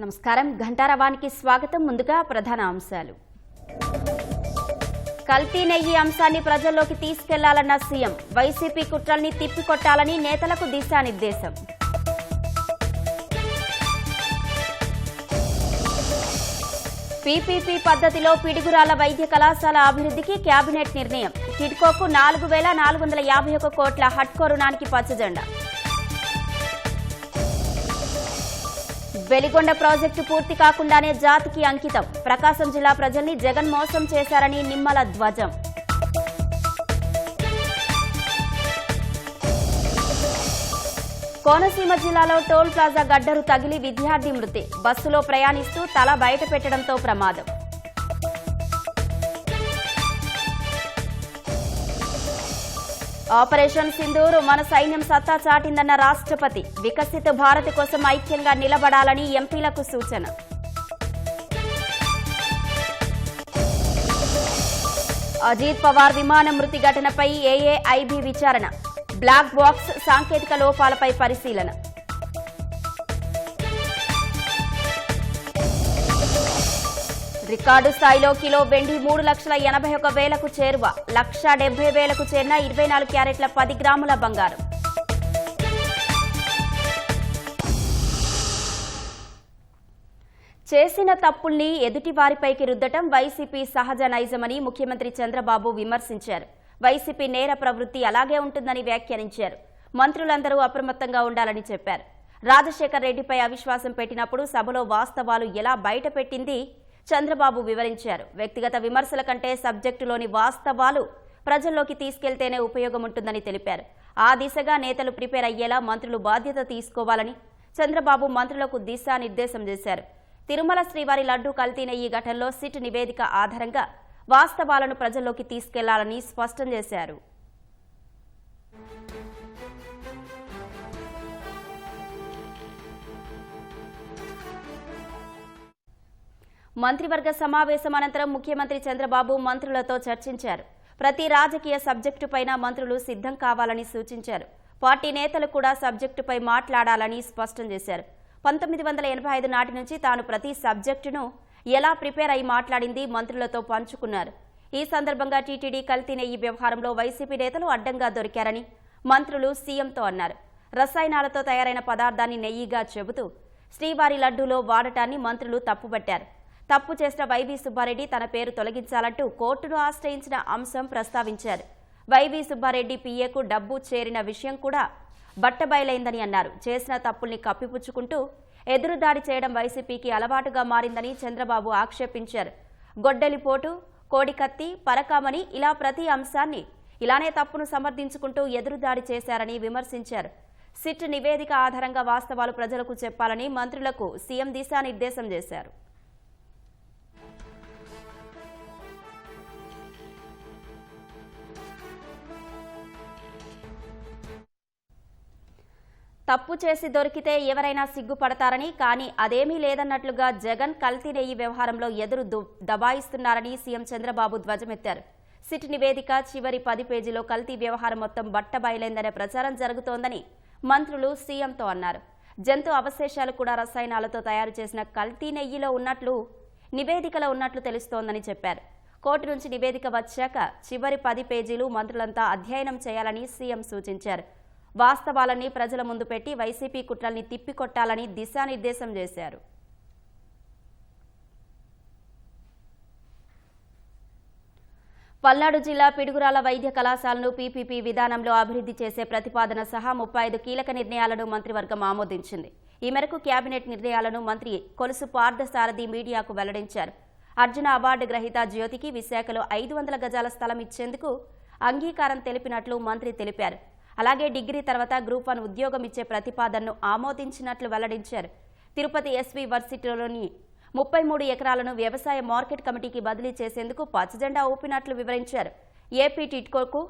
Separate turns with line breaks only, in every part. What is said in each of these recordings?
నమస్కారం. ఘంటారవానికి స్వాగతం. ముందుగా ప్రధాన అంశాలు. కల్తీ నెయ్యి అంశాన్ని ప్రజల్లోకి తీసుకెళ్లాలన్న సీఎం. వైసీపీ కుట్రల్ని తిప్పికొట్టాలని నేతలకు దిశానిర్దేశం. పీపీపీ పద్ధతిలో పిడుగురాళ్ల వైద్య కళాశాల అభివృద్ధికి కేబినెట్ నిర్ణయం. టిడ్కోకు 4,451 కోట్ల హడ్కో రుణానికి పచ్చజెండా. వెలిగొండ ప్రాజెక్టు పూర్తి కాకుండానే జాతికి అంకితం. ప్రకాశం జిల్లా ప్రజల్ని జగన్ మోసం చేశారని నిమ్మల ధ్వజం. కోనసీమ జిల్లాలో టోల్ ప్లాజా గడ్డరు తగిలి విద్యార్థి మృతి. బస్సులో ప్రయాణిస్తూ తల బయట పెట్టడంతో ప్రమాదం. ఆపరేషన్ సింధూర్ మన సైన్యం సత్తా చాటిందన్న రాష్ట్రపతి. వికసిత భారత్ కోసం ఐక్యంగా నిలబడాలని ఎంపీలకు సూచన. అజిత్ పవార్ విమాన మృతి ఘటనపై ఏఏఐబీ విచారణ. బ్లాక్ బాక్స్ సాంకేతిక లోపాలపై పరిశీలన. రికార్డు స్థాయిలో కిలో వెండి 3,81,000కు చేరువ. 1,70,000కు చేరిన 24 క్యారెట్ల 10 గ్రాముల బంగారం. చేసిన తప్పుల్ని ఎదుటి వారిపైకి రుద్దటం వైసీపీ సహజ నైజమని ముఖ్యమంత్రి చంద్రబాబు విమర్శించారు. వైసీపీ నేర ప్రవృత్తి అలాగే ఉంటుందని వ్యాఖ్యానించారు. మంత్రులందరూ అప్రమత్తంగా ఉండాలని చెప్పారు. రాజశేఖర్ రెడ్డిపై అవిశ్వాసం పెట్టినప్పుడు సభలో వాస్తవాలు ఎలా బయటపెట్టింది చంద్రబాబు వివరించారు. వ్యక్తిగత విమర్శల కంటే సబ్జెక్టులోని వాస్తవాలు ప్రజల్లోకి తీసుకెళ్తేనే ఉపయోగం ఉంటుందని తెలిపారు. ఆ దిశగా నేతలు ప్రిపేర్ అయ్యేలా మంత్రులు బాధ్యత తీసుకోవాలని చంద్రబాబు మంత్రులకు దిశానిర్దేశం చేశారు. తిరుమల శ్రీవారి లడ్డూ కల్తీ నెయ్యి ఘటనలో సిట్ నివేదిక ఆధారంగా వాస్తవాలను ప్రజల్లోకి తీసుకెళ్లాలని స్పష్టం చేశారు. మంత్రివర్గ సమావేశం అనంతరం ముఖ్యమంత్రి చంద్రబాబు మంత్రులతో చర్చించారు. ప్రతి రాజకీయ సబ్జెక్టుపైన మంత్రులు సిద్ధం కావాలని సూచించారు. పార్టీ నేతలు కూడా సబ్జెక్టుపై మాట్లాడాలని స్పష్టం చేశారు. 1985 నాటి నుంచి తాను ప్రతి సబ్జెక్టును ఎలా ప్రిపేర్ అయి మాట్లాడింది మంత్రులతో పంచుకున్నారు. ఈ సందర్భంగా టీటీడీ కల్తీ నెయ్యి వ్యవహారంలో వైసీపీ నేతలు అడ్డంగా దొరికారని మంత్రులు సీఎంతో అన్నారు. రసాయనాలతో తయారైన పదార్థాన్ని నెయ్యిగా చెబుతూ శ్రీవారి లడ్డూలో వాడటాన్ని మంత్రులు తప్పుపట్టారు. తప్పు చేసిన వైవి సుబ్బారెడ్డి తన పేరు తొలగించాలంటూ కోర్టును ఆశ్రయించిన అంశం ప్రస్తావించారు. వైవి సుబ్బారెడ్డి పీఏకు డబ్బు చేరిన విషయం కూడా బట్టబయలైందని అన్నారు. చేసిన తప్పుల్ని కప్పిపుచ్చుకుంటూ ఎదురుదాడి చేయడం వైసీపీకి అలవాటుగా మారిందని చంద్రబాబు ఆక్షేపించారు. గొడ్డలిపోటు, కోడికత్తి, పరకామని ఇలా ప్రతి అంశాన్ని ఇలానే తప్పును సమర్థించుకుంటూ ఎదురుదాడి చేశారని విమర్శించారు. సిట్ నివేదిక ఆధారంగా వాస్తవాలు ప్రజలకు చెప్పాలని మంత్రులకు సీఎం దిశానిర్దేశం చేశారు. తప్పు చేసి దొరికితే ఎవరైనా సిగ్గుపడతారని, కానీ అదేమీ లేదన్నట్లుగా జగన్ కల్తీ నెయ్యి వ్యవహారంలో ఎదురు దబాయిస్తున్నారని సీఎం చంద్రబాబు ధ్వజమెత్తారు. సిట్ నివేదిక చివరి 10 పేజీలో కల్తీ వ్యవహారం మొత్తం బట్టబయలైందనే ప్రచారం జరుగుతోందని మంత్రులు సీఎంతో అన్నారు. జంతు అవశేషాలు కూడా రసాయనాలతో తయారు చేసిన కల్తీ నెయ్యిలో ఉన్నట్లు నివేదికలో ఉన్నట్లు తెలుస్తోందని చెప్పారు. కోర్టు నుంచి నివేదిక వచ్చాక చివరి 10 పేజీలు మంత్రులంతా అధ్యయనం చేయాలని సీఎం సూచించారు. వాస్తవాలన్నీ ప్రజల ముందు పెట్టి వైసీపీ కుట్రల్ని తిప్పికొట్టాలని దిశానిర్దేశం చేశారు. పల్నాడు జిల్లా పిడుగురాళ్ల వైద్య కళాశాలను పీపీపీ విధానంలో అభివృద్ధి చేసే ప్రతిపాదన సహా 35 కీలక నిర్ణయాలను మంత్రివర్గం ఆమోదించింది. ఈ మేరకు కేబినెట్ నిర్ణయాలను మంత్రి కొలుసు పార్థసారథి మీడియాకు వెల్లడించారు. అర్జున అవార్డు గ్రహీత జ్యోతికి విశాఖలో 500 గజాల స్థలం ఇచ్చేందుకు అంగీకారం తెలిపినట్లు మంత్రి తెలిపారు. అలాగే డిగ్రీ తర్వాత గ్రూప్ 1 ఉద్యోగం ఇచ్చే ప్రతిపాదనను ఆమోదించినట్లు వెల్లడించారు. తిరుపతి ఎస్వి వర్సిటీలోని 33 ఎకరాలను వ్యవసాయ మార్కెట్ కమిటీకి బదిలీ చేసేందుకు పచ్చజెండా ఊపినట్లు వివరించారు. ఏపీ టిడ్కోకు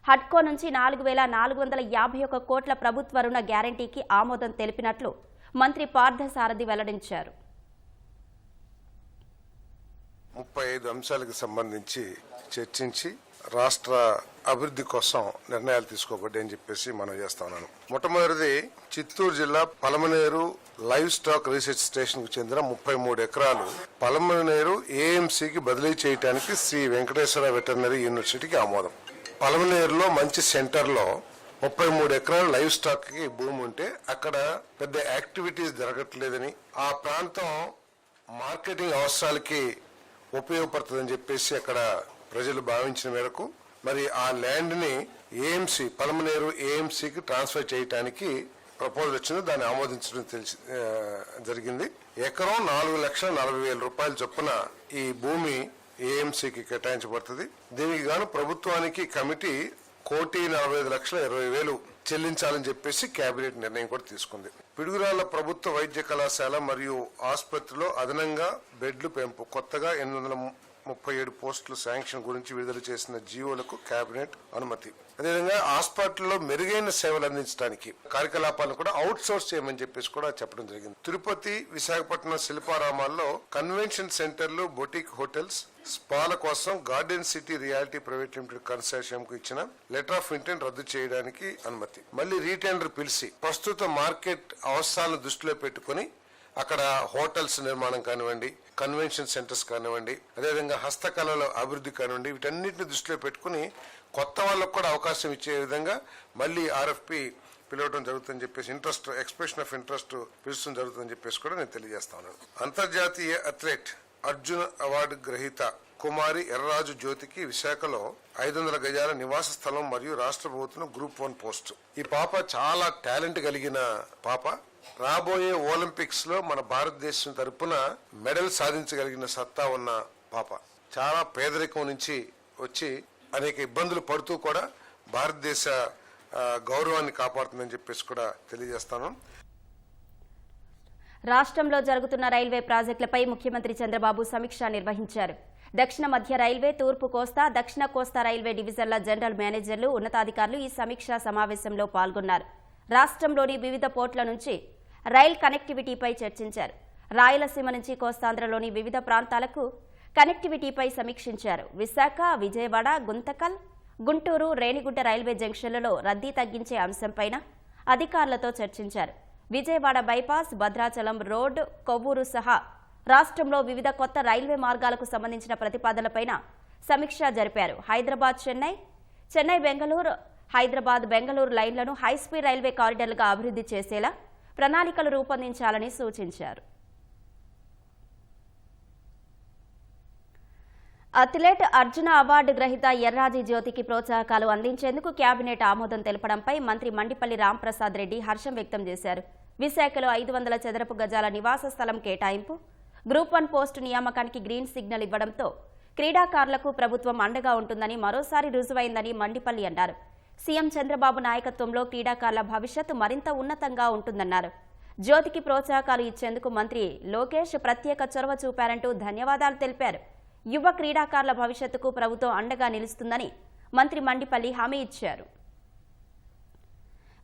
హడ్కో నుంచి 4,451 కోట్ల ప్రభుత్వ రుణ గ్యారంటీకి ఆమోదం తెలిపినట్లు మంత్రి పార్థసారథి వెల్లడించారు.
35 అంశాలకు సంబంధించి చర్చించి రాష్ట్ర అభివృద్ధి కోసం నిర్ణయాలు తీసుకోబడ్డాయని చెప్పేసి మనం చేస్తా ఉన్నాను. మొట్టమొదటిది చిత్తూరు జిల్లా Palamaner livestock research station కు చెందిన 33 ఎకరాలు పలమనేరు ఏఎంసీకి బదిలీ చేయడానికి శ్రీ వెంకటేశ్వర వెటర్నరీ యూనివర్సిటీకి ఆమోదం. పలమనేరులో మంచి సెంటర్లో 33 ఎకరాలు లైవ్ స్టాక్ కి భూమి ఉంటే అక్కడ పెద్ద యాక్టివిటీస్ జరగట్లేదని, ఆ ప్రాంతం మార్కెటింగ్ అవసరాలకి ఉపయోగపడుతుందని చెప్పేసి అక్కడ ప్రజలు భావించిన మేరకు మరి ఆ ల్యాండ్ ని ఏఎంసీ పలమనేరు ఏఎంసీకి ట్రాన్స్ఫర్ చేయడానికి ప్రపోజల్ వచ్చింది. దాన్ని ఆమోదించడం జరిగింది. ఎకరం 4,40,000 రూపాయల చొప్పున ఈ భూమి ఏఎంసీకి కేటాయించబడుతుంది. దీనికి గాను ప్రభుత్వానికి కమిటీ 1,45,20,000 చెల్లించాలని చెప్పేసి కేబినెట్ నిర్ణయం కూడా తీసుకుంది. పిడుగురాళ్ల ప్రభుత్వ వైద్య కళాశాల మరియు ఆసుపత్రిలో అదనంగా బెడ్లు పెంపు కొత్తగా 837 పోస్టుల శాంక్షన్ గురించి విడుదల చేసిన జీవోలకు కేబినెట్ అనుమతి. అదేవిధంగా హాస్పిటల్లో మెరుగైన సేవలు అందించడానికి కార్యకలాపాలను కూడా అవుట్ సోర్స్ చేయమని చెప్పేసి కూడా చెప్పడం జరిగింది. తిరుపతి, విశాఖపట్నం శిల్పారామాల్లో కన్వెన్షన్ సెంటర్లు, బొటిక్ హోటల్స్, స్పాల కోసం garden city reality private limited consortium కు ఇచ్చిన లెటర్ ఆఫ్ ఇంటెంట్ రద్దు చేయడానికి అనుమతి. మళ్ళీ రీటెండర్ పిలిచి ప్రస్తుత మార్కెట్ అవసరాలను దృష్టిలో పెట్టుకుని అక్కడ హోటల్స్ నిర్మాణం కానివ్వండి, కన్వెన్షన్ సెంటర్స్ కానివ్వండి, అదేవిధంగా హస్తకళల అభివృద్ధి కానివ్వండి, వీటన్నిటిని దృష్టిలో పెట్టుకుని కొత్త వాళ్ళకు కూడా అవకాశం ఇచ్చే విధంగా మళ్ళీ ఆర్ఎఫ్పి పిలవడం జరుగుతుందని చెప్పేసి ఎక్స్ప్రెషన్ ఆఫ్ ఇంట్రెస్ట్ పిలుచడం జరుగుతుందని చెప్పేసి కూడా నేను తెలియజేస్తాను. అంతర్జాతీయ అథ్లెట్ అర్జున అవార్డు గ్రహీత కుమారి ఎర్రాజు జ్యోతికి విశాఖలో 500 గజాల నివాస స్థలం మరియు రాష్ట్ర ప్రభుత్వం గ్రూప్ 1 పోస్టు. ఈ పాప చాలా టాలెంట్ కలిగిన పాప. రాబోయే ఒలింపిక్స్ లో మన భారతదేశం తరపున మెడల్ సాధించగలిగిన సత్తా ఉన్న పాప. చాలా పేదరికం నుంచి వచ్చి అనేక ఇబ్బందులు పడుతూ కూడా భారతదేశ గౌరవాన్ని కాపాడుతుందని చెప్పేసి కూడా తెలియజేస్తాను.
రాష్ట్రంలో జరుగుతున్న రైల్వే ప్రాజెక్టులపై ముఖ్యమంత్రి చంద్రబాబు సమీక్ష నిర్వహించారు. దక్షిణ మధ్య రైల్వే, తూర్పు కోస్తా, దక్షిణ కోస్తా రైల్వే డివిజన్ల జనరల్ మేనేజర్లు, ఉన్నతాధికారులు ఈ సమీక్షా సమావేశంలో పాల్గొన్నారు. రాష్ట్రంలోని వివిధ పోర్టుల నుంచి రైల్ కనెక్టివిటీపై చర్చించారు. రాయలసీమ నుంచి కోస్తాంధ్రలోని వివిధ ప్రాంతాలకు కనెక్టివిటీపై సమీక్షించారు. విశాఖ, విజయవాడ, గుంతకల్, గుంటూరు, రేణిగుంట రైల్వే జంక్షన్లలో రద్దీ తగ్గించే అంశంపైన అధికారులతో చర్చించారు. విజయవాడ బైపాస్, భద్రాచలం రోడ్, కొవ్వూరు సహా రాష్ట్రంలో వివిధ కొత్త రైల్వే మార్గాలకు సంబంధించిన ప్రతిపాదనలపైన సమీక్ష జరిపారు. హైదరాబాద్ చెన్నై, చెన్నై బెంగళూరు, హైదరాబాద్ బెంగళూరు లైన్లను హైస్పీడ్ రైల్వే కారిడార్లుగా అభివృద్ధి చేసేలా ప్రణాళికలు రూపొందించాలని సూచించారు. అథ్లెట్ అర్జున అవార్డు గ్రహీత ఎర్రాజీ జ్యోతికి ప్రోత్సాహకాలు అందించేందుకు కేబినెట్ ఆమోదం తెలపడంపై మంత్రి మండిపల్లి రాంప్రసాద్ రెడ్డి హర్షం వ్యక్తం చేశారు. విశాఖలో 500 చదరపు గజాల నివాస స్థలం కేటాయింపు, గ్రూప్ 1 పోస్టు నియామకానికి గ్రీన్ సిగ్నల్ ఇవ్వడంతో క్రీడాకారులకు ప్రభుత్వం అండగా ఉంటుందని మరోసారి రుజువైందని మండిపల్లి అన్నారు. సీఎం చంద్రబాబు నాయకత్వంలో క్రీడాకారుల భవిష్యత్తు మరింత ఉన్నతంగా ఉంటుందన్నారు. జ్యోతికి ప్రోత్సాహకాలు ఇచ్చేందుకు మంత్రి లోకేష్ ప్రత్యేక చొరవ చూపారంటూ ధన్యవాదాలు తెలిపారు. యువ క్రీడాకారుల భవిష్యత్తుకు ప్రభుత్వం అండగా నిలుస్తుందని మంత్రి మండిపల్లి హామీ ఇచ్చారు.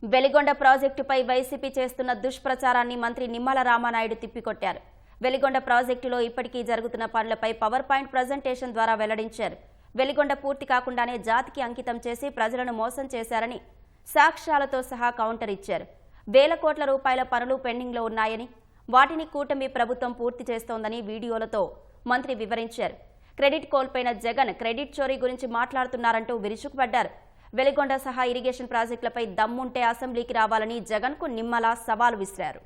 వెలిగొండ ప్రాజెక్టుపై వైసీపీ చేస్తున్న దుష్ప్రచారాన్ని మంత్రి నిమ్మల రామానాయుడు తిప్పికొట్టారు. వెలిగొండ ప్రాజెక్టులో ఇప్పటికీ జరుగుతున్న పనులపై పవర్ పాయింట్ ప్రజెంటేషన్ ద్వారా వెల్లడించారు. వెలిగొండ పూర్తి కాకుండానే జాతికి అంకితం చేసి ప్రజలను మోసం చేశారని సాక్ష్యాలతో సహా కౌంటర్ ఇచ్చారు. వేల కోట్ల రూపాయల పనులు పెండింగ్లో ఉన్నాయని, వాటిని కూటమి ప్రభుత్వం పూర్తి చేస్తోందని వీడియోలతో మంత్రి వివరించారు. క్రెడిట్ కోల్పోయిన జగన్ క్రెడిట్ చోరీ గురించి మాట్లాడుతున్నారంటూ విరుచుకుపడ్డారు. వెలిగొండ సహా ఇరిగేషన్ ప్రాజెక్టులపై దమ్ముంటే అసెంబ్లీకి రావాలని జగన్ కు నిమ్మల సవాల్ విసిరారు.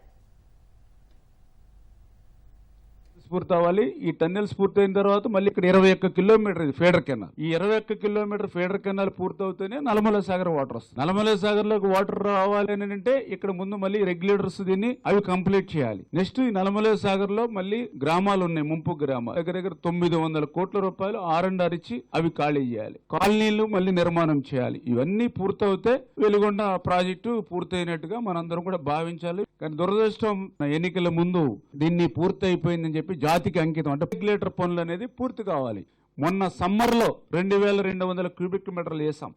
పూర్తి అవ్వాలి. ఈ టన్నెల్స్ పూర్తయిన తర్వాత మళ్ళీ ఇక్కడ 21 కిలోమీటర్ ఫీడర్ కెనాల్, ఈ 21 కిలోమీటర్ ఫీడర్ కెనాల్ పూర్తవుతూనే నల్లమల సాగర్ వాటర్ వస్తుంది. నల్లమల సాగర్ లోకి వాటర్ రావాలి అని అంటే ఇక్కడ ముందు మళ్ళీ రెగ్యులేటర్స్ దీన్ని అవి కంప్లీట్ చేయాలి. నెక్స్ట్ ఈ నల్లమల సాగర్ లో మళ్ళీ గ్రామాలు ఉన్నాయి, ముంపు గ్రామాలు దగ్గర 900 కోట్ల రూపాయలు R&R ఇచ్చి అవి ఖాళీ చేయాలి. కాలనీలు మళ్ళీ నిర్మాణం చేయాలి. ఇవన్నీ పూర్తవుతే వెలుగొండ ప్రాజెక్టు పూర్తయినట్టుగా మనందరం కూడా భావించాలి. కానీ దురదృష్టం ఎన్నికల ముందు దీన్ని పూర్తి అయిపోయిందని చెప్పి జాతికి అంకితం అంటే రెగ్యులేటర్ పనులు అనేది పూర్తి కావాలి. మొన్న సమ్మర్లో 2200 క్యూబిక్ మీటర్లు వేసాం.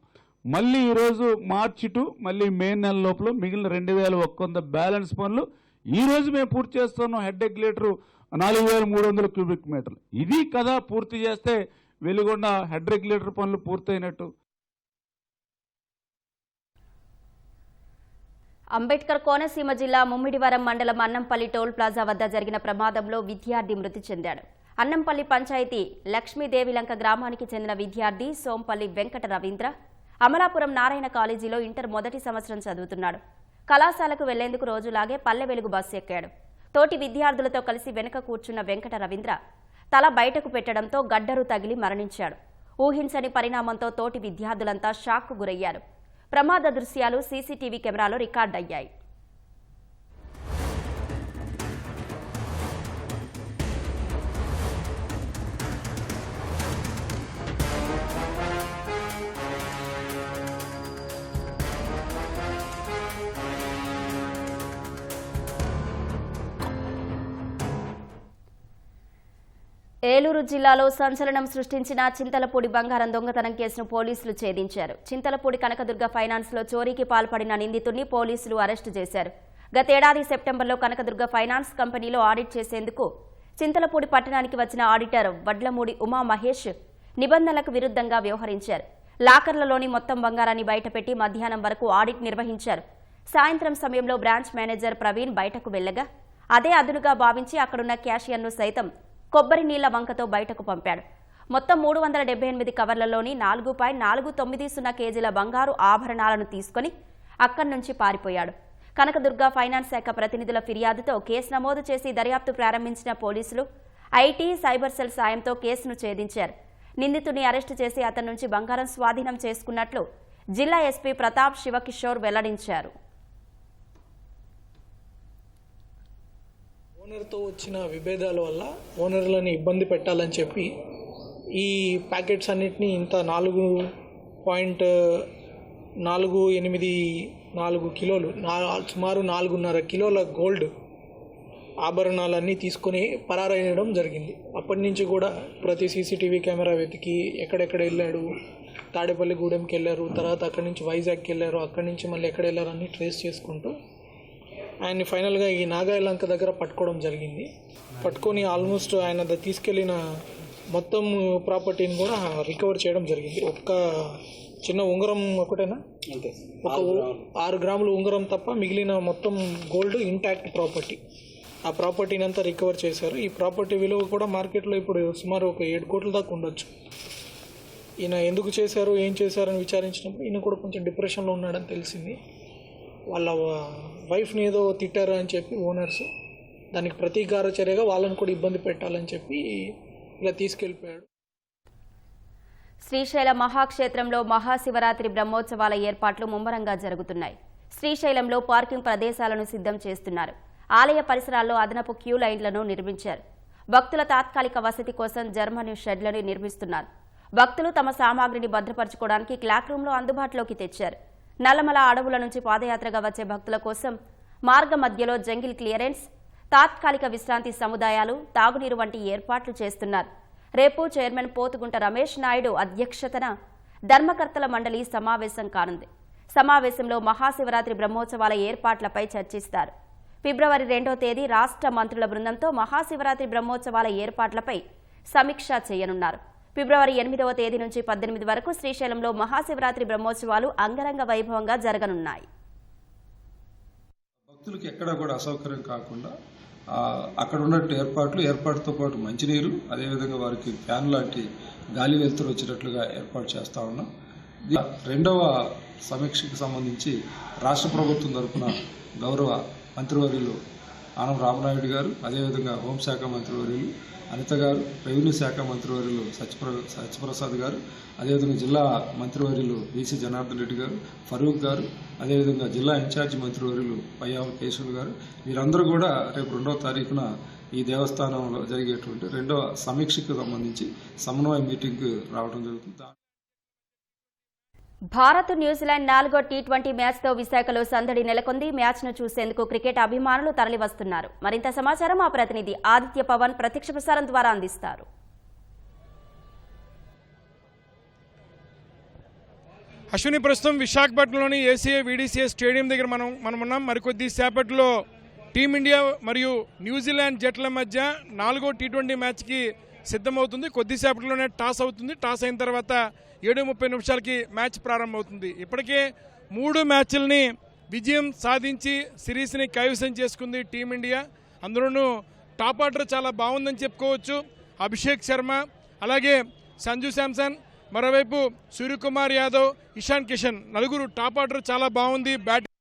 మళ్ళీ ఈరోజు మార్చి టు మళ్ళీ మే నెల లోపల మిగిలిన 2100 బ్యాలెన్స్ పనులు ఈ రోజు మేము పూర్తి చేస్తున్నాం హెడ్ రెగ్యులేటర్ 4300 క్యూబిక్ మీటర్లు. ఇది కదా పూర్తి చేస్తే వెలుగొండ హెడ్ రెగ్యులేటర్ పనులు పూర్తయినట్టు.
అంబేద్కర్ కోనసీమ జిల్లా ముమ్మిడివరం మండలం అన్నంపల్లి టోల్ ప్లాజా వద్ద జరిగిన ప్రమాదంలో విద్యార్థి మృతి చెందాడు. అన్నంపల్లి పంచాయతీ లక్ష్మీదేవిలంక గ్రామానికి చెందిన విద్యార్థి సోంపల్లి వెంకట రవీంద్ర అమలాపురం నారాయణ కాలేజీలో ఇంటర్ మొదటి సంవత్సరం చదువుతున్నాడు. కళాశాలకు వెళ్లేందుకు రోజులాగే పల్లె వెలుగు బస్సు ఎక్కాడు. తోటి విద్యార్థులతో కలిసి వెనుక కూర్చున్న వెంకట రవీంద్ర తల బయటకు పెట్టడంతో గడ్డరు తగిలి మరణించాడు. ఊహించని పరిణామంతో తోటి విద్యార్థులంతా షాక్కు గురయ్యారు. ప్రమాద దృశ్యాలు సీసీటీవీ కెమెరాలో రికార్డయ్యాయి. ఏలూరు జిల్లాలో సంచలనం సృష్టించిన చింతలపూడి బంగారం దొంగతనం కేసును పోలీసులు ఛేదించారు. చింతలపూడి కనకదుర్గ ఫైనాన్స్ లో చోరీకి పాల్పడిన నిందితుడిని పోలీసులు అరెస్టు చేశారు. గతేడాది సెప్టెంబర్లో కనకదుర్గ ఫైనాన్స్ కంపెనీలో ఆడిట్ చేసేందుకు చింతలపూడి పట్టణానికి వచ్చిన ఆడిటర్ వడ్లమూడి ఉమా మహేష్ నిబంధనలకు విరుద్ధంగా వ్యవహరించారు. లాకర్లలోని మొత్తం బంగారాన్ని బయటపెట్టి మధ్యాహ్నం వరకు ఆడిట్ నిర్వహించారు. సాయంత్రం సమయంలో బ్రాంచ్ మేనేజర్ ప్రవీణ్ బయటకు వెళ్లగా అదే అదునుగా భావించి అక్కడున్న క్యాషియర్ను సైతం కొబ్బరి నీళ్ల వంకతో బయటకు పంపాడు. మొత్తం 378 కవర్లలోని 4.490 కేజీల బంగారు ఆభరణాలను తీసుకుని అక్కడి నుంచి పారిపోయాడు. కనకదుర్గ ఫైనాన్స్ శాఖ ప్రతినిధుల ఫిర్యాదుతో కేసు నమోదు చేసి దర్యాప్తు ప్రారంభించిన పోలీసులు ఐటీ సైబర్ సెల్ సాయంతో కేసును ఛేదించారు. నిందితుడిని అరెస్టు చేసి అతని నుంచి బంగారం స్వాధీనం చేసుకున్నట్లు జిల్లా ఎస్పీ ప్రతాప్ శివకిషోర్ వెల్లడించారు.
ఓనర్తో వచ్చిన విభేదాల వల్ల ఓనర్లని ఇబ్బంది పెట్టాలని చెప్పి ఈ ప్యాకెట్స్ అన్నిటినీ ఇంత 4.484 కిలోలు సుమారు 4.5 కిలోల గోల్డ్ ఆభరణాలన్నీ తీసుకొని పరారయ్యడం జరిగింది. అప్పటి నుంచి కూడా ప్రతి సీసీటీవీ కెమెరా వెతికి ఎక్కడెక్కడ వెళ్ళాడు, తాడేపల్లిగూడెంకి వెళ్ళారు, తర్వాత అక్కడి నుంచి వైజాగ్కి వెళ్ళారు, అక్కడి నుంచి మళ్ళీ ఎక్కడ వెళ్ళారు అన్నీ ట్రేస్ చేసుకుంటూ ఆయన్ని ఫైనల్గా ఈ నాగాయలంక దగ్గర పట్టుకోవడం జరిగింది. పట్టుకొని ఆల్మోస్ట్ ఆయన తీసుకెళ్లిన మొత్తం ప్రాపర్టీని కూడా రికవర్ చేయడం జరిగింది. ఒక్క చిన్న ఉంగరం ఒకటేనా, ఒక 6 గ్రాముల ఉంగరం తప్ప మిగిలిన మొత్తం గోల్డ్ ఇంటాక్ట్ ప్రాపర్టీ. ఆ ప్రాపర్టీని అంతా రికవర్ చేశారు. ఈ ప్రాపర్టీ విలువ కూడా మార్కెట్లో ఇప్పుడు సుమారు ఒక 7 కోట్ల దాకా ఉండొచ్చు. ఈయన ఎందుకు చేశారు, ఏం చేశారని విచారించినప్పుడు ఈయన కూడా కొంచెం డిప్రెషన్లో ఉన్నాడని తెలిసింది. వాళ్ళ వైఫ్ని ఏదో తిట్టారు అని చెప్పి ఓనర్స్ దానికి ప్రతీకార చర్యగా వాళ్ళని కూడా ఇబ్బంది పెట్టాలని చెప్పి ఇలా తీసుకెళ్లిపోయాడు.
శ్రీశైలం మహాక్షేత్రంలో మహాశివరాత్రి బ్రహ్మోత్సవాల ఏర్పాట్లు ముమ్మరంగా జరుగుతున్నాయి. శ్రీశైలంలో పార్కింగ్ ప్రదేశాలను సిద్ధం చేస్తున్నారు. ఆలయ పరిసరాల్లో అదనపు క్యూ లైన్లను నిర్మించారు. భక్తుల తాత్కాలిక వసతి కోసం జర్మనీ షెడ్లను నిర్మిస్తున్నారు. భక్తులు తమ సామాగ్రిని భద్రపరచుకోవడానికి క్లాక్ రూమ్లో అందుబాటులోకి తెచ్చారు. నల్లమల అడవుల నుంచి పాదయాత్రగా వచ్చే భక్తుల కోసం మార్గ మధ్యలో జంగిల్ క్లియరెన్స్, తాత్కాలిక విశ్రాంతి సముదాయాలు, తాగునీరు వంటి ఏర్పాట్లు చేస్తున్నారు. రేపు చైర్మన్ పోతుగుంట రమేష్ నాయుడు అధ్యక్షతన ధర్మకర్తల మండలి సమావేశం కానుంది. సమావేశంలో మహాశివరాత్రి బ్రహ్మోత్సవాల ఏర్పాట్లపై చర్చిస్తారు. ఫిబ్రవరి 2వ తేదీ రాష్ట్ర మంత్రుల బృందంతో మహాశివరాత్రి బ్రహ్మోత్సవాల ఏర్పాట్లపై సమీక్ష చేయనున్నారు. ఫిబ్రవరి 8వ తేదీ నుంచి 18 వరకు శ్రీశైలంలో మహాశివరాత్రి బ్రహ్మోత్సవాలు అంగరంగ వైభవంగా జరగనున్నాయి.
భక్తులకు ఎక్కడా కూడా అసౌకర్యం కాకుండా అక్కడ ఉన్నట్టు ఏర్పాటుతో పాటు మంచినీరు, అదేవిధంగా వారికి ఫ్యాన్ లాంటి గాలి వెలుతురు వచ్చేటట్లుగా ఏర్పాటు చేస్తూ ఉన్నాం. రెండవ సమీక్షకు సంబంధించి రాష్ట్ర ప్రభుత్వం తరఫున గౌరవ మంత్రివర్యులు ఆనం రామనాయుడు గారు, అదేవిధంగా హోంశాఖ మంత్రివర్యులు అనిత గారు, రెవెన్యూ శాఖ మంత్రివర్యులు సత్యప్రసాద్ గారు, అదేవిధంగా జిల్లా మంత్రివర్యులు బీసీ జనార్దన్ రెడ్డి గారు, ఫరూక్ గారు, అదేవిధంగా జిల్లా ఇన్ఛార్జి మంత్రివర్యులు పయ్యావుల కేశవ్ గారు, వీరందరూ కూడా రేపు 2వ తారీఖున ఈ దేవస్థానంలో జరిగేటువంటి రెండవ సమీక్షకు సంబంధించి సమన్వయ మీటింగ్కు రావడం జరుగుతుంది.
భారత్ న్యూజిలాండ్ 4వ టీ20 మ్యాచ్తో విశాఖలో సందడి నెలకొంది. మ్యాచ్ను చూసేందుకు క్రికెట్ అభిమానులు తరలివస్తున్నారు. మరింత సమాచారం మా ప్రతినిధి ఆదిత్య పవన్ ప్రత్యక్ష ప్రసారం ద్వారా అందిస్తారు.
అశ్విని, ప్రస్తుతం విశాఖపట్నంలోని ఏసీఏ వీడీసీఏ స్టేడియం దగ్గర మనం ఉన్నాం. మరికొద్ది సేపట్లో టీమిండియా మరియు న్యూజిలాండ్ జట్ల మధ్య 4వ టీ20 మ్యాచ్కి సిద్ధమవుతుంది. కొద్దిసేపట్లోనే టాస్ అవుతుంది. టాస్ అయిన తర్వాత 7:30 మ్యాచ్ ప్రారంభమవుతుంది. ఇప్పటికే 3 మ్యాచ్ల్ని విజయం సాధించి సిరీస్ని కైవసం చేసుకుంది టీమిండియా. అందులోనూ టాప్ ఆర్డర్ చాలా బాగుందని చెప్పుకోవచ్చు. అభిషేక్ శర్మ, అలాగే సంజు శాంసన్, మరోవైపు సూర్యకుమార్ యాదవ్, ఇషాన్ కిషన్, నలుగురు టాప్ ఆర్డర్ చాలా బాగుంది. బ్యాటింగ్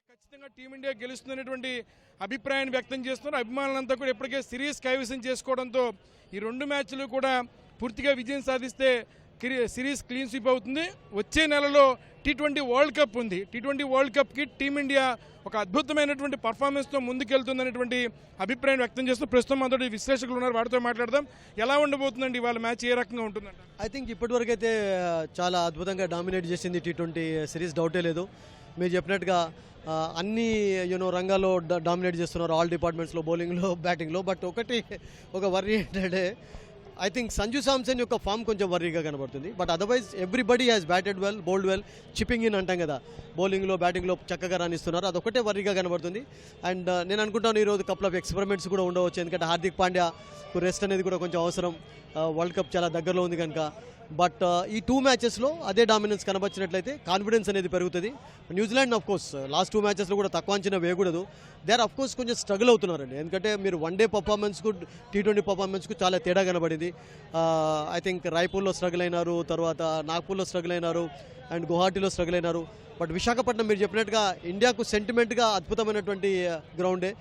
ఖచ్చితంగా టీమిండియా గెలుస్తున్నటువంటి అభిప్రాయాన్ని వ్యక్తం చేస్తున్నారు. అభిమానులంతా కూడా ఇప్పటికే సిరీస్ కైవసం చేసుకోవడంతో ఈ 2 మ్యాచ్లు కూడా పూర్తిగా విజయం సాధిస్తే సిరీస్ క్లీన్ స్వీప్ అవుతుంది. వచ్చే నెలలో టీ20 వరల్డ్ కప్ ఉంది. టీ20 వరల్డ్ కప్కి టీమిండియా ఒక అద్భుతమైనటువంటి పర్ఫార్మెన్స్తో ముందుకెళ్తుందనేటువంటి అభిప్రాయం వ్యక్తం చేస్తూ ప్రస్తుతం మనతో విశ్లేషకులు ఉన్నారు, వారితో మాట్లాడదాం. ఎలా ఉండబోతుందండి ఇవాళ మ్యాచ్, ఏ రకంగా ఉంటుందంట?
ఐ థింక్ ఇప్పటివరకు అయితే చాలా అద్భుతంగా డామినేట్ చేసింది టీ20 సిరీస్, డౌటే లేదు. మీరు చెప్పినట్టుగా అన్ని రంగాల్లో డామినేట్ చేస్తున్నారు, ఆల్ డిపార్ట్మెంట్స్లో, బౌలింగ్లో, బ్యాటింగ్లో. బట్ ఒక వర్రీ ఏంటంటే ఐ థింక్ సంజు శాంసన్ యొక్క ఫామ్ కొంచెం వర్రీగా కనబడుతుంది. But otherwise everybody has batted well, bowled well, chipping in అంటాం కదా, బౌలింగ్లో బ్యాటింగ్లో చక్కగా రాణిస్తున్నారు. అదొకటే వర్రీగా కనబడుతుంది. అండ్ నేను అనుకుంటాను ఈరోజు కపుల్ ఆఫ్ ఎక్స్పెరిమెంట్స్ కూడా ఉండవచ్చు. ఎందుకంటే హార్దిక్ పాండ్యాకు రెస్ట్ అనేది కూడా కొంచెం అవసరం, వరల్డ్ కప్ చాలా దగ్గరలో ఉంది కనుక. బట్ ఈ 2 మ్యాచెస్లో అదే డామినెన్స్ కనబచ్చినట్లయితే కాన్ఫిడెన్స్ అనేది పెరుగుతుంది. న్యూజిలాండ్ ఆఫ్ కోర్స్ లాస్ట్ 2 మ్యాచెస్లో కూడా తక్కువ అంచనా వేయకూడదు. దే ఆర్ ఆఫ్ కోర్స్ కొంచెం స్ట్రగుల్ అవుతున్నారండి. ఎందుకంటే మీరు వన్డే పర్ఫార్మెన్స్కు టీ20 పర్ఫార్మెన్స్కు చాలా తేడా కనబడింది. ఐ థింక్ రాయ్పూర్లో స్ట్రగుల్ అయినారు, తర్వాత నాగ్పూర్లో స్ట్రగుల్ అయినారు, అండ్ గువాహటిలో స్ట్రగుల్ అయినారు. బట్ విశాఖపట్నం మీరు చెప్పినట్టుగా ఇండియాకు సెంటిమెంట్గా అద్భుతమైనటువంటి గ్రౌండే.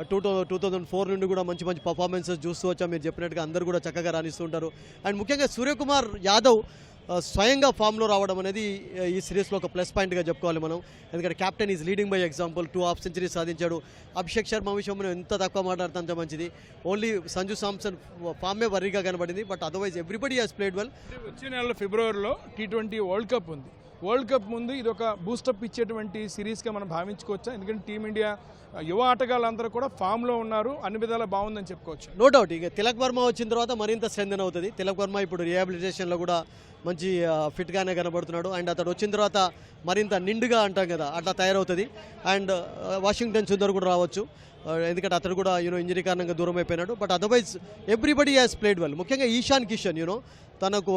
2004 నుండి కూడా మంచి మంచి పర్ఫార్మెన్సెస్ చూస్తూ వచ్చాం. మీరు చెప్పినట్టుగా అందరూ కూడా చక్కగా రాణిస్తూ ఉంటారు. అండ్ ముఖ్యంగా సూర్యకుమార్ యాదవ్ స్వయంగా ఫామ్లో రావడం అనేది ఈ సిరీస్లో ఒక ప్లస్ పాయింట్గా చెప్పుకోవాలి మనం. ఎందుకంటే captain is leading by example, 2 half centuries సాధించాడు. అభిషేక్ శర్మ విషయంలో ఎంత తక్కువ మాట్లాడితే అంత మంచిది. ఓన్లీ సంజు శాంసన్ ఫామే వర్రీగా కనబడింది. But otherwise everybody has played well.
వచ్చే నెల ఫిబ్రవరిలో టీ20 వరల్డ్ కప్ ఉంది. వరల్డ్ కప్ ముందు ఇది ఒక బూస్టప్ ఇచ్చేటువంటి సిరీస్గా మనం భావించుకోవచ్చా? ఎందుకంటే టీమిండియా యువ ఆటగాళ్ళందరూ కూడా ఫామ్లో ఉన్నారు, అన్ని విధాలా బాగుందని చెప్పుకోవచ్చు.
No doubt. ఇక తిలక్ వర్మ వచ్చిన తర్వాత మరింత స్ట్రెంథెన్ అవుతుంది. తిలక్ వర్మ ఇప్పుడు రిహాబిలిటేషన్లో కూడా మంచి ఫిట్గానే కనబడుతున్నాడు. అండ్ అతడు వచ్చిన తర్వాత మరింత నిండుగా అంటాం కదా, అట్లా తయారవుతుంది. అండ్ వాషింగ్టన్ సుందర్ కూడా రావచ్చు, ఎందుకంటే అతడు కూడా ఇంజరీ కారణంగా దూరం అయిపోయినాడు. But otherwise everybody has played well. ముఖ్యంగా ఈషాన్ కిషన్ తనకు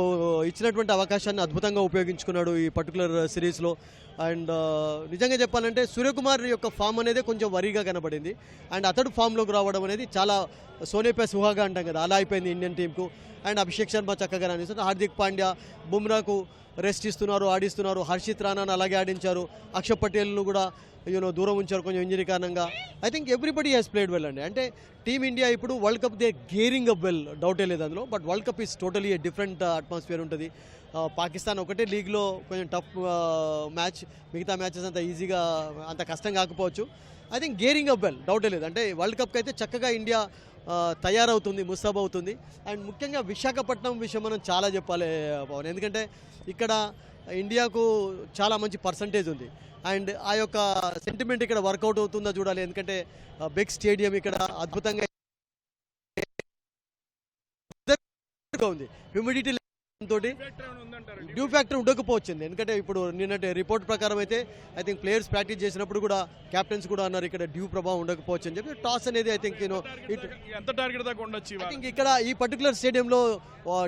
ఇచ్చినటువంటి అవకాశాన్ని అద్భుతంగా ఉపయోగించుకున్నాడు ఈ పర్టికులర్ సిరీస్లో. అండ్ నిజంగా చెప్పాలంటే సూర్యకుమార్ యొక్క ఫామ్ అనేది కొంచెం వరీగా కనబడింది. అండ్ అతడు ఫామ్లోకి రావడం అనేది చాలా సోనేపే సుహాగా అంటాం కదా, అలా అయిపోయింది ఇండియన్ టీంకు. అండ్ అభిషేక్ శర్మ చక్కగా రాణిస్తున్నారు. హార్దిక్ పాండ్యా, బుమ్రాకు రెస్ట్ ఇస్తున్నారు, ఆడిస్తున్నారు. హర్షిత్ రానాను అలాగే ఆడించారు. అక్షర్ పటేల్ను కూడా దూరం ఉంచారు కొంచెం ఇంజరీ కారణంగా. I think everybody has played well అండి. అంటే టీమిండియా ఇప్పుడు world cup they gearing up well, డౌటే లేదు అందులో. But world cup is totally different atmosphere ఉంటుంది. పాకిస్తాన్ ఒకటే లీగ్లో కొంచెం టఫ్ మ్యాచ్, మిగతా మ్యాచెస్ అంత ఈజీగా అంత కష్టం కాకపోవచ్చు. I think gearing up well, డౌటే లేదు. అంటే వరల్డ్ కప్కి అయితే చక్కగా ఇండియా తయారవుతుంది, ముస్తాబ్ అవుతుంది. అండ్ ముఖ్యంగా విశాఖపట్నం విషయం మనం చాలా చెప్పాలి పవన్, ఎందుకంటే ఇక్కడ ఇండియాకు చాలా మంచి పర్సంటేజ్ ఉంది. అండ్ ఆ యొక్క సెంటిమెంట్ ఇక్కడ వర్కౌట్ అవుతుందో చూడాలి. ఎందుకంటే బిగ్ స్టేడియం ఇక్కడ అద్భుతంగా ఉంది. హ్యూమిడిటీ తోటి డ్యూ ఫ్యాక్టర్ ఉండకపోవచ్చింది. ఎందుకంటే ఇప్పుడు నిన్నటి రిపోర్ట్ ప్రకారం అయితే ఐ థింక్ ప్లేయర్స్ ప్రాక్టీస్ చేసినప్పుడు కూడా క్యాప్టెన్స్ కూడా అన్నారు ఇక్కడ డ్యూ ప్రభావం ఉండకపోవచ్చు అని చెప్పి. టాస్ అనేది ఐ థింక్
ఎంత టార్గెట్ దాకా ఉండొచ్చు.
ఐ థింక్ ఇక్కడ ఈ పర్టికులర్ స్టేడియంలో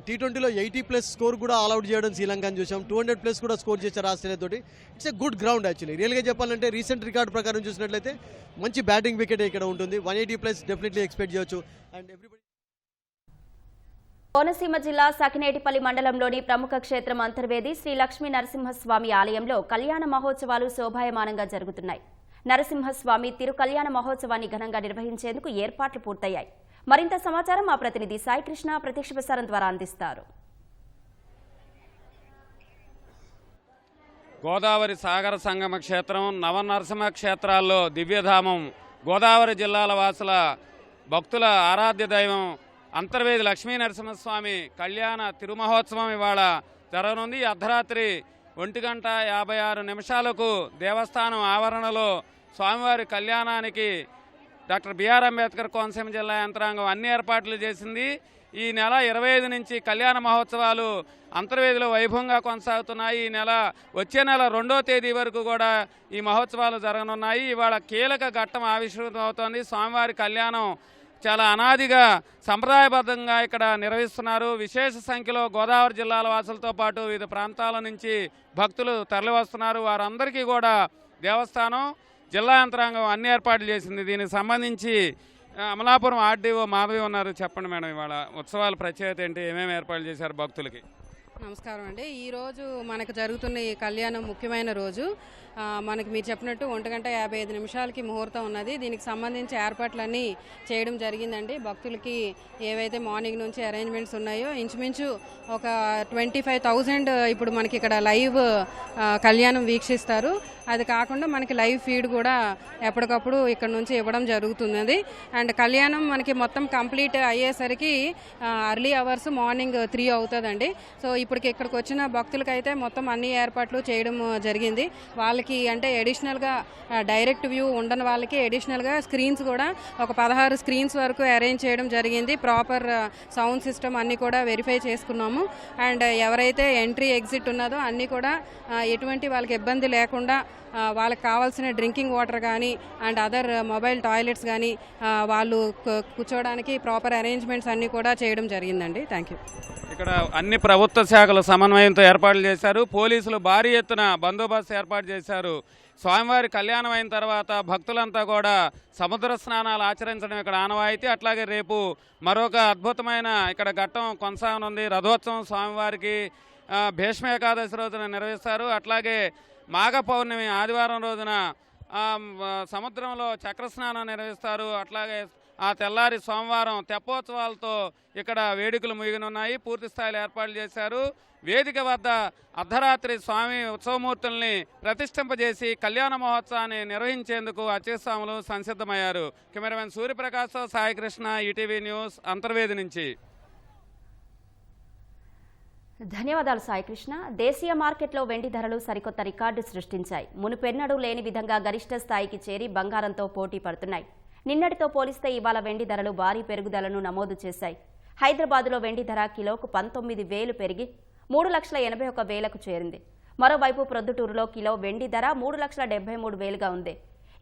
టీ20లో 80+ స్కోర్ కూడా ఆల్అౌట్ చేయడం శ్రీలంకని చూసాం. 200+ కూడా స్కోర్ చేశారు ఆస్ట్రేలియా తోటి. It's a good ground actually. రియల్గా చెప్పాలంటే రీసెంట్ రికార్డ్ ప్రకారం చూసినట్లయితే మంచి బ్యాటింగ్ వికెట్ ఇక్కడ ఉంటుంది. 180+ డెఫినెట్లీ ఎక్స్పెక్ట్ చేయొచ్చు. అండ్ ఎవ్రీబడి
కోనసీమ జిల్లా సకినేటిపల్లి మండలంలోని ప్రముఖ క్షేత్రం అంతర్వేది శ్రీ లక్ష్మీ నరసింహస్వామి ఆలయంలో కళ్యాణ మహోత్సవాలు శోభాయమానంగా జరుగుతున్నాయి. నరసింహస్వామి తిరు కళ్యాణ మహోత్సవాన్ని ఘనంగా నిర్వహించేందుకు ఏర్పాట్లు పూర్తయ్యాయి. మరింత సమాచారం మా ప్రతినిధి సాయి కృష్ణ ప్రత్యక్ష ప్రసారం ద్వారా అందిస్తారు.
గోదావరి సాగర సంగమ క్షేత్రం, నవనరసింహ క్షేత్రాల్లో దివ్యధామం గోదావరి జిల్లాల వాసుల భక్తుల ఆరాధ్య దైవం అంతర్వేది లక్ష్మీ నరసింహస్వామి కళ్యాణ తిరుమహోత్సవం ఇవాళ జరగనుంది. అర్ధరాత్రి 1:56 దేవస్థానం ఆవరణలో స్వామివారి కళ్యాణానికి డాక్టర్ బిఆర్ అంబేద్కర్ కోనసీమ జిల్లా యంత్రాంగం అన్ని ఏర్పాట్లు చేసింది. ఈ నెల 25 నుంచి కళ్యాణ మహోత్సవాలు అంతర్వేదిలో వైభవంగా కొనసాగుతున్నాయి. ఈ నెల వచ్చే నెల 2వ తేదీ వరకు కూడా ఈ మహోత్సవాలు జరగనున్నాయి. ఇవాళ కీలక ఘట్టం ఆవిష్కృతం అవుతోంది. స్వామివారి కళ్యాణం చాలా అనాదిగా సంప్రదాయబద్ధంగా ఇక్కడ నిర్వహిస్తున్నారు. విశేష సంఖ్యలో గోదావరి జిల్లాల వాసులతో పాటు వివిధ ప్రాంతాల నుంచి భక్తులు తరలివస్తున్నారు. వారందరికీ కూడా దేవస్థానం జిల్లా యంత్రాంగం అన్ని ఏర్పాట్లు చేసింది. దీనికి సంబంధించి అమలాపురం ఆర్డీఓ మాధవి ఉన్నారు. చెప్పండి మేడం, ఇవాళ ఉత్సవాల ప్రత్యేకత ఏంటి, ఏమేమి ఏర్పాట్లు చేశారు భక్తులకి?
నమస్కారం అండి. ఈరోజు మనకు జరుగుతున్న ఈ కళ్యాణం ముఖ్యమైన రోజు. మనకి మీరు చెప్పినట్టు 1:55 ముహూర్తం ఉన్నది. దీనికి సంబంధించి ఏర్పాట్లన్నీ చేయడం జరిగిందండి. భక్తులకి ఏవైతే మార్నింగ్ నుంచి అరేంజ్మెంట్స్ ఉన్నాయో ఇంచుమించు ఒక 25,000 ఇప్పుడు మనకి ఇక్కడ లైవ్ కళ్యాణం వీక్షిస్తారు. అది కాకుండా మనకి లైవ్ ఫీడ్ కూడా ఎప్పటికప్పుడు ఇక్కడ నుంచి ఇవ్వడం జరుగుతున్నది. అండ్ కళ్యాణం మనకి మొత్తం కంప్లీట్ అయ్యేసరికి అర్లీ అవర్స్ మార్నింగ్ 3 అవుతుందండి. సో ఇప్పటికి ఇక్కడికి వచ్చిన భక్తులకైతే మొత్తం అన్ని ఏర్పాట్లు చేయడం జరిగింది. వాళ్ళకి అంటే అడిషనల్గా డైరెక్ట్ వ్యూ ఉండని వాళ్ళకి అడిషనల్గా స్క్రీన్స్ కూడా ఒక 16 స్క్రీన్స్ వరకు అరేంజ్ చేయడం జరిగింది. ప్రాపర్ సౌండ్ సిస్టమ్ అన్నీ కూడా వెరిఫై చేసుకున్నాము. అండ్ ఎవరైతే ఎంట్రీ ఎగ్జిట్ ఉన్నదో అన్నీ కూడా ఎటువంటి వాళ్ళకి ఇబ్బంది లేకుండా వాళ్ళకి కావాల్సిన డ్రింకింగ్ వాటర్ కానీ అండ్ అదర్ మొబైల్ టాయిలెట్స్ కానీ వాళ్ళు కూర్చోవడానికి ప్రాపర్ అరేంజ్మెంట్స్ అన్నీ కూడా చేయడం జరిగిందండి. Thank you.
ఇక్కడ అన్ని ప్రభుత్వ శాఖలు సమన్వయంతో ఏర్పాట్లు చేశారు. పోలీసులు భారీ ఎత్తున బందోబస్తు ఏర్పాటు చేశారు. స్వామివారి కళ్యాణం అయిన తర్వాత భక్తులంతా కూడా సముద్ర స్నానాలు ఆచరించడం ఇక్కడ ఆనవాయితీ. అట్లాగే రేపు మరొక అద్భుతమైన ఇక్కడ ఘట్టం కొనసాగనుంది. రథోత్సవం స్వామివారికి భీష్మ ఏకాదశి రోజున నిర్వహిస్తారు. అట్లాగే మాఘ పౌర్ణమి ఆదివారం రోజున సముద్రంలో చక్రస్నానం నిర్వహిస్తారు. అట్లాగే ఆ తెల్లారి సోమవారం తెప్పోత్సవాలతో ఇక్కడ వేడుకలు ముగినున్నాయి. పూర్తి స్థాయిలో ఏర్పాట్లు చేశారు. వేదిక వద్ద అర్ధరాత్రి స్వామి ఉత్సవమూర్తుల్ని ప్రతిష్ఠింపజేసి కళ్యాణ మహోత్సవాన్ని నిర్వహించేందుకు అత్యుత్సాహములు సంసిద్ధమయ్యారు. కెమెరామెన్ సూర్యప్రకాశ్తో సాయికృష్ణ, ఈటీవీ న్యూస్, అంతర్వేది నుంచి.
ధన్యవాదాలు సాయికృష్ణ. దేశీయ మార్కెట్లో వెండి ధరలు సరికొత్త రికార్డు సృష్టించాయి. మునుపెన్నడూ లేని విధంగా గరిష్ట స్థాయికి చేరి బంగారంతో పోటీ పడుతున్నాయి. నిన్నటితో పోలిస్తే ఇవాళ వెండి ధరలు భారీ పెరుగుదలను నమోదు చేశాయి. హైదరాబాద్లో వెండి ధర కిలోకు 19,000 పెరిగి 3,81,000కు చేరింది. మరోవైపు ప్రొద్దుటూరులో కిలో వెండి ధర 3,73,000గా ఉంది.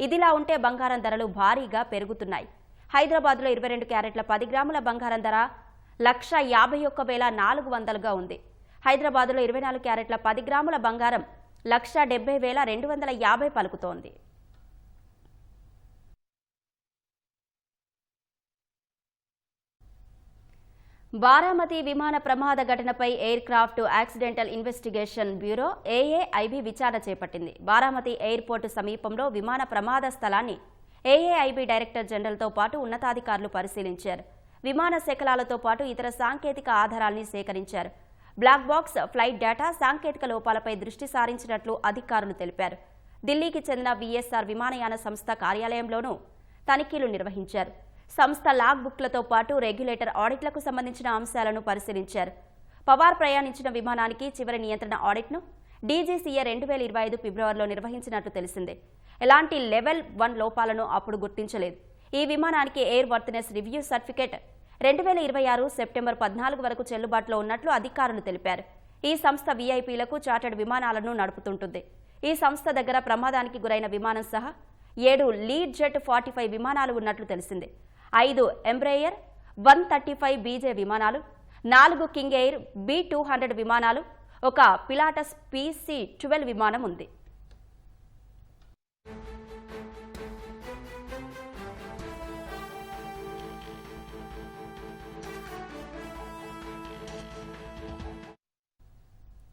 ఇదిలా ఉంటే బంగారం ధరలు భారీగా పెరుగుతున్నాయి. హైదరాబాద్లో 22 క్యారెట్ల 10 గ్రాముల బంగారం ధర 1,51,400గా ఉంది. హైదరాబాద్లో 24 క్యారెట్ల 10 గ్రాముల బంగారం 1,70,250 పలుకుతోంది. బారామతి విమాన ప్రమాద ఘటనపై aircraft accidental investigation bureau AAIB విచారణ చేపట్టింది. బారామతి ఎయిర్పోర్టు సమీపంలో విమాన ప్రమాద స్థలాన్ని ఏఏఐబీ డైరెక్టర్ జనరల్తో పాటు ఉన్నతాధికారులు పరిశీలించారు. విమాన శకలాలతో పాటు ఇతర సాంకేతిక ఆధారాల్ని సేకరించారు. బ్లాక్ బాక్స్, ఫ్లైట్ డేటా, సాంకేతిక లోపాలపై దృష్టి సారించినట్లు అధికారులు తెలిపారు. ఢిల్లీకి చెందిన విఎస్ఆర్ విమానయాన సంస్థ కార్యాలయంలోనూ తనిఖీలు నిర్వహించారు. సంస్థ లాగ్ బుక్లతో పాటు రెగ్యులేటర్ ఆడిట్లకు సంబంధించిన అంశాలను పరిశీలించారు. పవార్ ప్రయాణించిన విమానానికి చివరి నియంత్రణ ఆడిట్ను డీజీసీఏ 2025 ఫిబ్రవరిలో నిర్వహించినట్లు తెలిసిందే. ఎలాంటి లెవెల్ 1 లోపాలను అప్పుడు గుర్తించలేదు. ఈ విమానానికి ఎయిర్ వర్త్నెస్ రివ్యూ సర్టిఫికేట్ 2026 సెప్టెంబర్ 14 వరకు చెల్లుబాటులో ఉన్నట్లు అధికారులు తెలిపారు. ఈ సంస్థ వీఐపీలకు చార్టర్డ్ విమానాలను నడుపుతుంటుంది. ఈ సంస్థ దగ్గర ప్రమాదానికి గురైన విమానం సహా 7 లీడ్ జెట్ 45 విమానాలు ఉన్నట్లు తెలిసిందే. 5 ఎంబ్రేయర్ 135 బీజే విమానాలు, 4 కింగ్ ఎయిర్ B200 విమానాలు, ఒక పిలాటస్ PC-12 విమానం ఉంది.